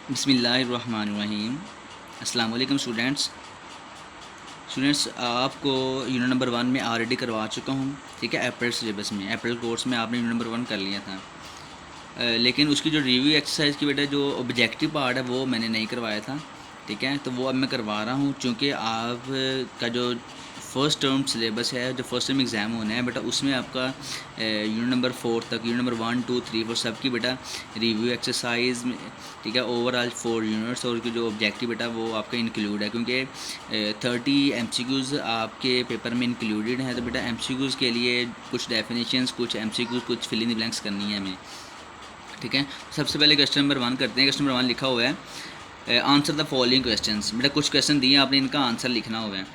बिस्मिल्लाहिर्रहमानिर्रहीम। अस्सलाम वालेकुम स्टूडेंट्स, आपको यूनिट नंबर 1 में ऑलरेडी करवा चुका हूँ। ठीक है, अप्रैल सिलेबस में, अप्रैल कोर्स में आपने यूनिट नंबर 1 कर लिया था। लेकिन उसकी जो रिव्यू एक्सरसाइज की बेटा जो ऑब्जेक्टिव पार्ट है वो मैंने नहीं करवाया था। ठीक है, तो वो अब मैं करवा रहा हूँ, चूँकि आप का जो फ़र्स्ट टर्म सिलेबस है, जो फर्स्ट टर्म एग्ज़ाम होना है बेटा, उसमें आपका यूनिट नंबर 4 तक, यूनिट नंबर 1 2 3 4 सब की बेटा रिव्यू एक्सरसाइज में, ठीक है, ओवरऑल 4 यूनिट्स और जो ऑब्जेक्टिव बेटा वो आपका इंक्लूड है, क्योंकि 30 MCQs आपके पेपर में इंक्लूडेड हैं। तो बेटा MCQs के लिए कुछ डेफिनेशंस, कुछ MCQs, कुछ फिल इन द ब्लैंक्स करनी है हमें। ठीक है, सबसे पहले क्वेश्चन नंबर 1 करते हैं। क्वेश्चन नंबर 1 लिखा हुआ है आंसर द फॉलोइंग क्वेश्चंस। बेटा कुछ क्वेश्चन दिए, आपने इनका आंसर लिखना हुआ है।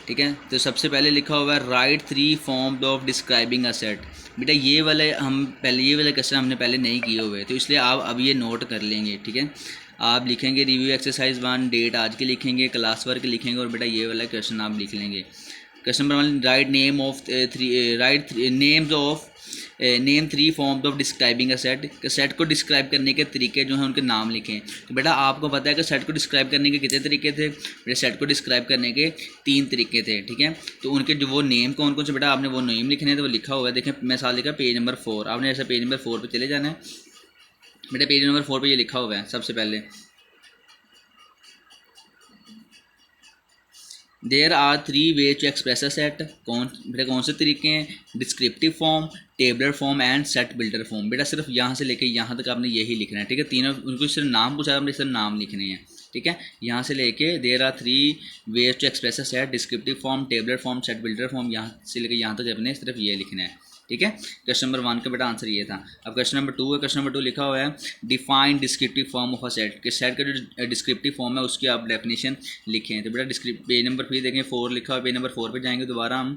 ठीक है, तो सबसे पहले लिखा हुआ है right 3 forms of describing a set. बेटा ये वाले ये वाले क्वेश्चन हमने पहले नहीं किए हुए, तो इसलिए आप अब ये नोट कर लेंगे। ठीक है, आप लिखेंगे रिव्यू एक्सरसाइज 1, डेट आज के लिखेंगे, क्लास वर्क लिखेंगे, और बेटा ये वाला क्वेश्चन आप लिख लेंगे। Question number 1, write name of names of name 3 forms of describing a set. Set को डिस्क्राइब करने के तरीके जो हैं उनके नाम लिखें। तो बेटा आपको पता है कि सेट को डिस्क्राइब करने के कितने तरीके थे? बेटा सेट को डिस्क्राइब करने के 3 तरीके थे। ठीक है, तो उनके जो वो नेम कौन कौन से, बेटा आपने वो नेम लिखने हैं, तो वो लिखा हुआ है, देखें मिसाल लिखा पेज नंबर 4। आपने ऐसा पेज नंबर 4 पर चले जाना है। बेटा पेज नंबर 4 पर ये लिखा हुआ है सबसे पहले, there are 3 way to express a set. कौन से तरीके हैं? Descriptive form, tabular form and set builder form. बेटा सिर्फ यहाँ से लेके यहाँ तक आपने यही लिखना है। ठीक है, तीनों उनको सिर्फ नाम पूछा, आपने सिर्फ नाम लिखने हैं। ठीक है, यहाँ से लेके there are 3 ways to express a set, descriptive form, tabular form, set builder form, यहाँ से लेके यहाँ तक अपने सिर्फ ये लिखना है। ठीक है, क्वेश्चन नंबर 1 का बेटा आंसर ये था। अब क्वेश्चन नंबर 2 है। क्वेश्चन नंबर 2 लिखा हुआ है define descriptive form of a set. कि सेट का जो डिस्क्रिप्टिव फॉर्म है उसकी आप डेफिनेशन लिखें। तो बेटा पेज नंबर फिर देखें 4 लिखा हुआ है, पेज नंबर 4 पे जाएंगे दोबारा हम,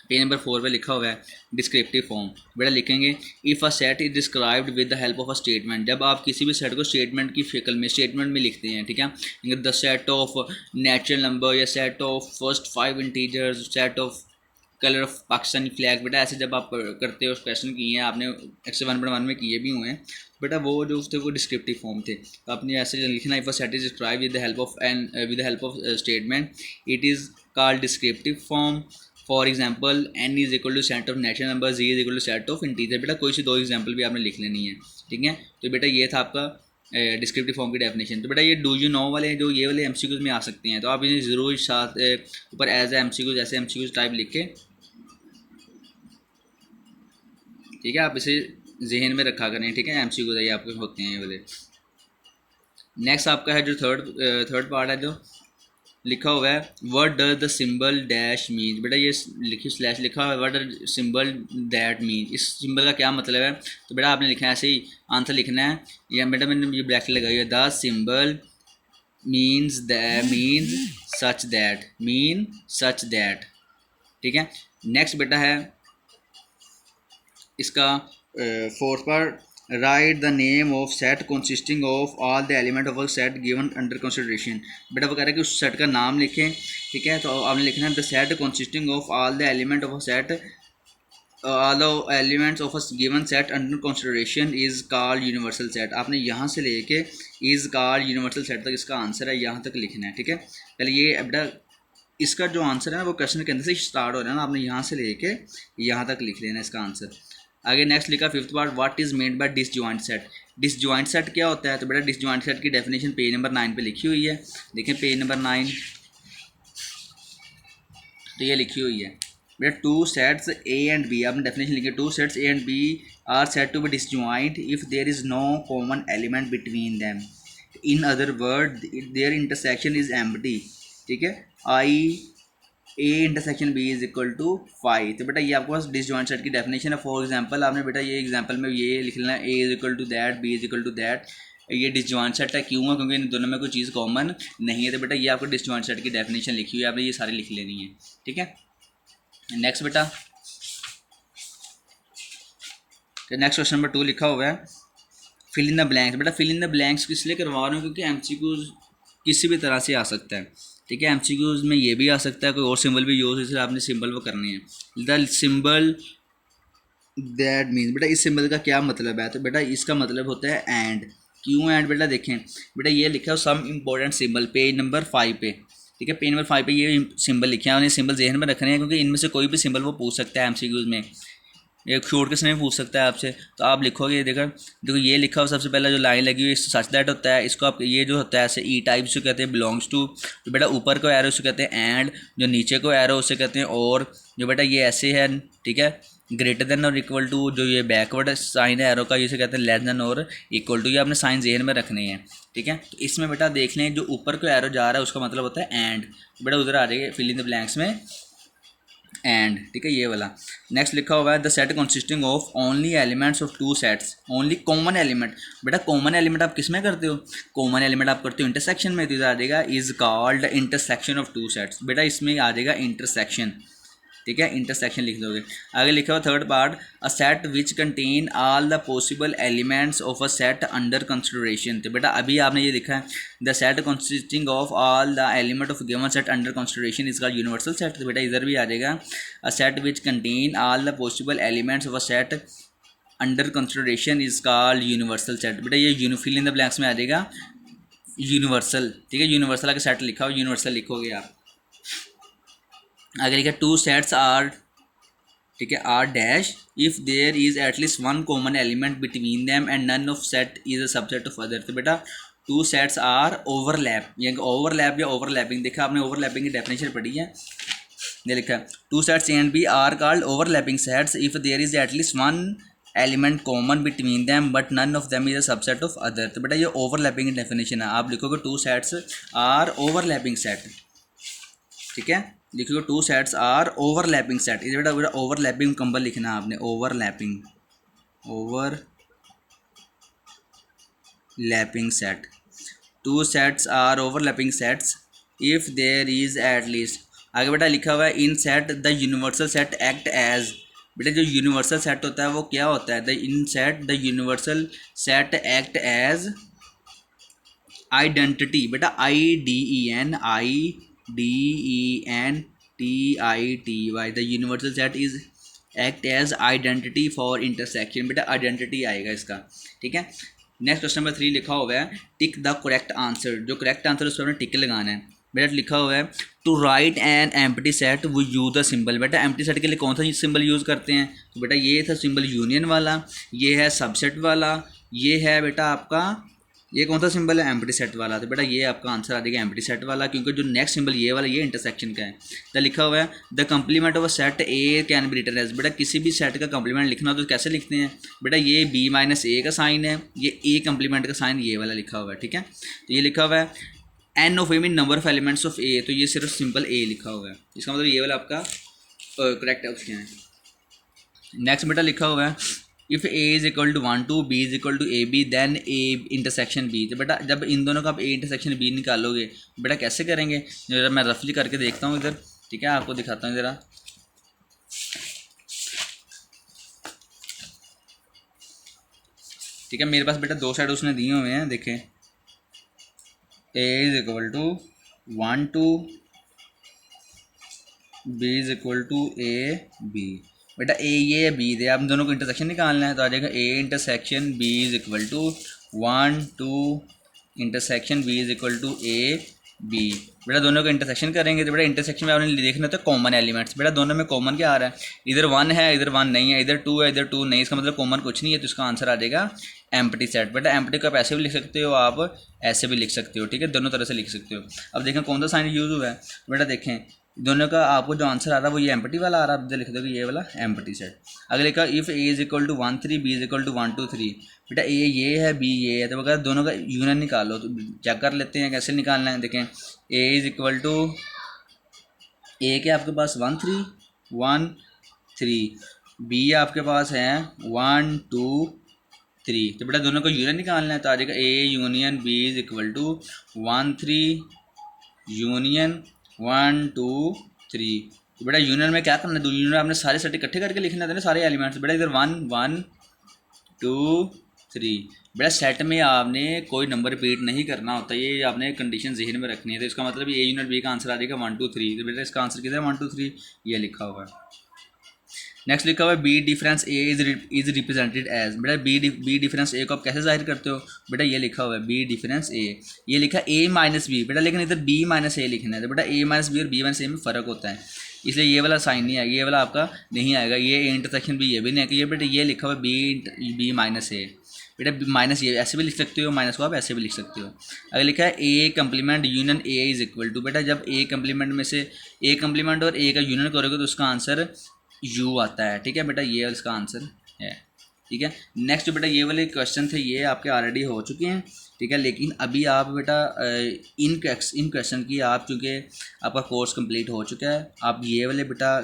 पेज नंबर 4 पे लिखा हुआ है डिस्क्रिप्टिव फॉर्म। बेटा लिखेंगे if a set is described with the help of a statement. जब आप किसी भी सेट को स्टेटमेंट की शक्ल में, स्टेटमेंट में लिखते हैं, ठीक है, the set of natural number, या set of first 5 integers, set of colour of Pakistani flag. बेटा ऐसे जब आप करते हो, क्वेश्चन किए हैं आपने, एक्स 1.1 में किए भी हुए हैं। बेटा वो जो थे वो डिस्क्रिप्टिव फॉर्म थे। तो आपने ऐसे लिखना, if a set is describe with the help of with the help of statement, it is called descriptive form. For example n is equal to set of natural number, z is equal to set of integer. बेटा कोई सी 2 example भी आपने लिख लेनी है। ठीक है, तो बेटा ये था आपका डिस्क्रिप्टिव फॉर्म की डेफिनेशन। तो बेटा ये डू यू नो वाले जो ये वाले MCQs में आ सकते हैं, तो आप इन्हें ज़रूर साथ ऊपर एज ए MCQs, ऐसे MCQs टाइप लिख के, ठीक है, आप इसे जहन में रखा करें। ठीक है, MCQs ये आपके होते हैं ये वाले। नेक्स्ट आपका है जो थर्ड पार्ट है, जो लिखा हुआ है what does the symbol dash mean. बेटा ये लिखी स्लैश लिखा हुआ है, what does symbol that mean. इस सिंबल का क्या मतलब है? तो बेटा आपने लिखा है ऐसे ही आंसर लिखना है, या बेटा मैंने ये ब्रैकेट लगाई है, the symbol means such that, mean such that. ठीक है, नेक्स्ट बेटा है इसका fourth part, right the name of set consisting of all the element of a set given under consideration. बेटा वो कह रहा है कि उस सेट का नाम लिखें। ठीक है, तो आपने लिखना है the set consisting of all the element of a set, all the elements of a given set under consideration is called universal set. आपने यहाँ से लेके इज कॉल्ड यूनिवर्सल सेट तक इसका आंसर है, यहाँ तक लिखना है। ठीक है, पहले ये बेटा इसका जो आंसर है ना वो क्वेश्चन के अंदर से स्टार्ट हो रहा है ना, आपने यहाँ से लेके यहाँ तक लिख लेना इसका आंसर। आगे नेक्स्ट लिखा fifth part, what is made by disjoint set. Disjoint set क्या होता है? तो बेटा डिसजॉइंट सेट की डेफिनेशन पेज नंबर 9 पे लिखी हुई है। देखें पेज नंबर 9, तो ये लिखी हुई है बेटा, two sets A and B. आपने डेफिनेशन लिखी, two sets A and B are said to be disjoint if there is no common element between them. In other word their intersection is empty. ठीक है, I A intersection B is equal to 5। तो बेटा ये आपके पास disjoint set की definition है। For example आपने बेटा ये एग्जांपल में ये लिख लेना, A is equal to that, B is equal to that. ये डिसजॉइंट सेट है, क्यों है? क्योंकि इन दोनों में कोई चीज़ कॉमन नहीं है। तो बेटा ये आपको डिसजॉइंट सेट की डेफिनेशन लिखी हुई है, आपने ये सारी लिख लेनी है। ठीक है, नेक्स्ट बेटा, नेक्स्ट क्वेश्चन नंबर 2 लिखा हुआ है फिल इन द ब्लैंक्स। बेटा फिल इन द ब्लैंक्स इसलिए करवा रहा हूँ क्योंकि MCQs किसी भी तरह से आ सकता है। ठीक है, MCQs में ये भी आ सकता है, कोई और सिंबल भी यूज, इसलिए आपने सिंबल वो करनी है। द सिंबल दैट मीन्स, बेटा इस सिंबल का क्या मतलब है? तो बेटा इसका मतलब होता है एंड। क्यों एंड बेटा देखें बेटा ये लिखा है some important symbol page number 5 पे, ठीक है। पेज नंबर 5 पे ये सिंबल लिखे हैं, उन्हें सिंबल जहन में रखने हैं क्योंकि इनमें से कोई भी सिंबल वो पूछ सकता है एमसीक्यूज में, एक शॉर्ट के समय पूछ सकता है आपसे। तो आप लिखोगे देखो ये लिखा हो सबसे पहला जो लाइन लगी हुई सच दैट होता है, इसको आप ये जो होता है ऐसे ई टाइप से कहते हैं बिलोंग्स टू, जो बेटा ऊपर को एरो उसे कहते हैं एंड, जो नीचे को एरो उसे कहते हैं और, जो बेटा ये ऐसे है, ठीक है, ग्रेटर देन और इक्वल टू, जो ये बैकवर्ड साइन है एरो का इसे कहते हैं लेस देन और इक्वल टू, ये आपने साइन जेहन में रखने हैं, ठीक है। तो इसमें बेटा देख लें जो ऊपर को एरो जा रहा है उसका मतलब होता है एंड, बेटा उधर आ जाएगा फिल इन द ब्लैंक्स में एंड, ठीक है ये वाला। नेक्स्ट लिखा हुआ है the set consisting of only elements of two sets only common element, बेटा कॉमन एलिमेंट आप किस में करते हो, कॉमन एलिमेंट आप करते हो इंटरसेक्शन में, तो इधर आ जाएगा is called intersection of two sets, बेटा इसमें आ जाएगा इंटरसेक्शन, ठीक है, इंटरसेक्शन लिख दोगे। आगे लिखा हुआ third part a set which contain all the possible elements of a set under consideration, तो बेटा अभी आपने ये लिखा है the set consisting of all the element of given set under consideration is called universal set, तो बेटा इधर भी आ जाएगा a set which contain all the possible elements of a set under consideration is called universal set, बेटा ये fill in the blanks में आ जाएगा universal, ठीक है, यूनिवर्सल का सेट लिखा हो यूनिवर्सल लिखोगे आप। आगे लिखा टू सेट्स आर, ठीक है, are dash if there is at least one common element between them and none of set is a subset of other, तो बेटा टू सेट्स आर ओवरलैप, यानी ओवरलैप या ओवरलैपिंग, देखा आपने ओवरलैपिंग की डेफिनेशन पढ़ी है, ये लिखा two sets A and B are called overlapping sets if there is at least one element common between them but none of them is a subset of other, तो बेटा ये ओवरलैपिंग की डेफिनेशन है, आप लिखोगे two sets are overlapping set, ठीक है, लिखोगे two sets are overlapping set, इधर बेटा बेटा ओवरलैपिंग कंबल लिखना है आपने, overlapping set, two sets are overlapping sets if there is at least. आगे बेटा लिखा हुआ है in set the universal set act as, बेटा जो यूनिवर्सल सेट होता है वो क्या होता है, the in set the universal set act as identity, बेटा IDENTITY the universal set is act as identity for intersection, बेटा आइडेंटिटी आएगा इसका, ठीक है। नेक्स्ट क्वेश्चन नंबर 3 लिखा हुआ है टिक द करेक्ट आंसर, जो करेक्ट आंसर उस पर हमें टिक लगाना है, बेटा लिखा हुआ है to write an empty set we use the symbol, बेटा एम्प्टी सेट के लिए कौन सा सिंबल यूज़ करते हैं, तो बेटा ये था सिंबल यूनियन वाला, ये है सबसेट वाला, ये है बेटा आपका ये कौन सा सिंबल है एम्प्टी सेट वाला, तो बेटा ये आपका आंसर आ जाएगा एम्प्टी सेट वाला, क्योंकि जो नेक्स्ट सिंबल ये वाला ये इंटरसेक्शन का है। तो लिखा हुआ है the complement of a set A can be written as, बेटा किसी भी सेट का कंप्लीमेंट लिखना हो तो कैसे लिखते हैं, बेटा ये B माइनस ए का साइन है, ये ए कंप्लीमेंट का साइन ये वाला लिखा हुआ है, ठीक है। तो ये लिखा हुआ है N of A mean number of elements of A, तो ये सिर्फ सिंपल ए लिखा हुआ है, इसका मतलब ये वाला आपका करेक्ट ऑप्शन है। नेक्स्ट बेटा लिखा हुआ है if A is equal to 1 2 B is equal to A B then A intersection B, तो बेटा जब इन दोनों का आप ए इंटरसेक्शन बी निकालोगे बेटा कैसे करेंगे, जरा मैं रफली करके देखता हूँ इधर, ठीक है, आपको दिखाता हूँ ज़रा, ठीक है। मेरे पास बेटा दो साइड उसने दिए हुए हैं, देखें A is equal to 1 2 B is equal to A B, बेटा ए ये बी दे, आप दोनों को इंटरसेक्शन निकालना है, तो आ जाएगा A intersection B is equal to 1 2 intersection B is equal to A B, बेटा दोनों को इंटरसेक्शन करेंगे तो बेटा इंटरसेक्शन में आपने देखना होता है कॉमन एलिमेंट्स, बेटा दोनों में कॉमन क्या आ रहा है, इधर 1 है इधर 1 नहीं है, इधर 2 है इधर 2 नहीं, इसका मतलब कॉमन कुछ नहीं है, तो इसका आंसर आ जाएगा एम्प्टी सेट। बेटा एम्प्टी को आप ऐसे भी लिख सकते हो, आप ऐसे भी लिख सकते हो, ठीक है, दोनों तरह से लिख सकते हो। अब देखें कौन सा साइन यूज़ हुआ है, बेटा देखें दोनों का आपको जो आंसर आ रहा है वो ये एम्प्टी वाला आ रहा है, आप इधर लिख दोगे ये वाला एम्प्टी सेट। अगर लिखा if A is equal to 1 3 B is equal to 1 2 3, बेटा ए ये है बी ये है, तो अगर दोनों का यूनियन निकालो तो चेक कर लेते हैं कैसे निकालना है। देखें ए इज इक्वल टू ए के आपके पास 1 3 1 3, बी आपके पास है 1 2 3, तो बेटा दोनों को यूनियन निकालना है, तो आ जाएगा A union B is equal to 1 3 union 1 2 3, तो बेटा यूनियन में क्या करना है, यूनियन में आपने सारे सेट इकट्ठे करके लिखना था ना सारे एलिमेंट्स, बेटा इधर 1 1 2 3, बेटा सेट में आपने कोई नंबर रिपीट नहीं करना होता, ये आपने कंडीशन जहन में रखनी है, तो इसका मतलब ए यूनियन बी का आंसर आ जाएगा 1 2 3, तो बेटा इसका आंसर किधर है 1 2 3 ये लिखा हुआ है। नेक्स्ट लिखा हुआ है B difference A is represented as. बेटा बी डिफरेंस ए को आप कैसे जाहिर करते हो? बेटा ये लिखा हुआ है बी डिफरेंस ए, ये लिखा ए माइनस बी। बेटा लेकिन इधर बी माइनस ए लिखना है, तो बेटा ए माइनस बी और बी माइनस ए में फ़र्क होता है, इसलिए ये वाला साइन नहीं आएगा, ये वाला आपका नहीं आएगा, ये इंटरसेक्शन भी ये भी नहीं आएगा। ये बेटा ये लिखा हुआ है बी माइनस ए। बेटा माइनस ये ऐसे भी लिख सकते हो, माइनस को आप ऐसे भी लिख सकते हो। अगर लिखा है A complement union A is equal to, बेटा जब ए कम्प्लीमेंट में से ए कम्प्लीमेंट और ए का यूनियन करोगे तो उसका आंसर यू आता है। ठीक है बेटा, ये इसका आंसर है। ठीक है, नेक्स्ट बेटा ये वाले क्वेश्चन थे ये आपके ऑलरेडी हो चुके हैं। ठीक है, लेकिन अभी आप बेटा इन क्वेश्चन की आप चूँकि आपका कोर्स कंप्लीट हो चुका है, आप ये वाले बेटा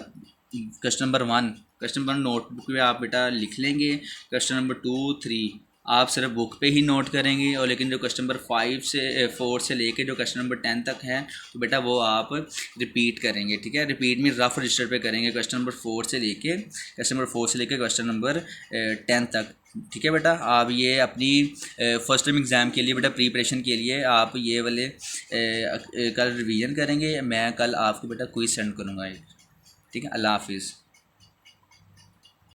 क्वेश्चन नंबर नोटबुक में आप बेटा लिख लेंगे। क्वेश्चन नंबर 2, 3 आप सिर्फ बुक पे ही नोट करेंगे, और लेकिन जो क्वेश्चन नंबर 4 से लेके जो क्वेश्चन नंबर 10 तक है तो बेटा वो आप रिपीट करेंगे। ठीक है, रिपीट में रफ रजिस्टर पे करेंगे क्वेश्चन नंबर 4 से लेके क्वेश्चन नंबर 10 तक। ठीक है बेटा, आप ये अपनी फर्स्ट टर्म एग्ज़ाम के लिए बेटा प्रिपरेशन के लिए आप ये वाले कल रिवीजन करेंगे। मैं कल आपको बेटा क्विज सेंड करूँगा। ठीक है, अल्लाह हाफिज़।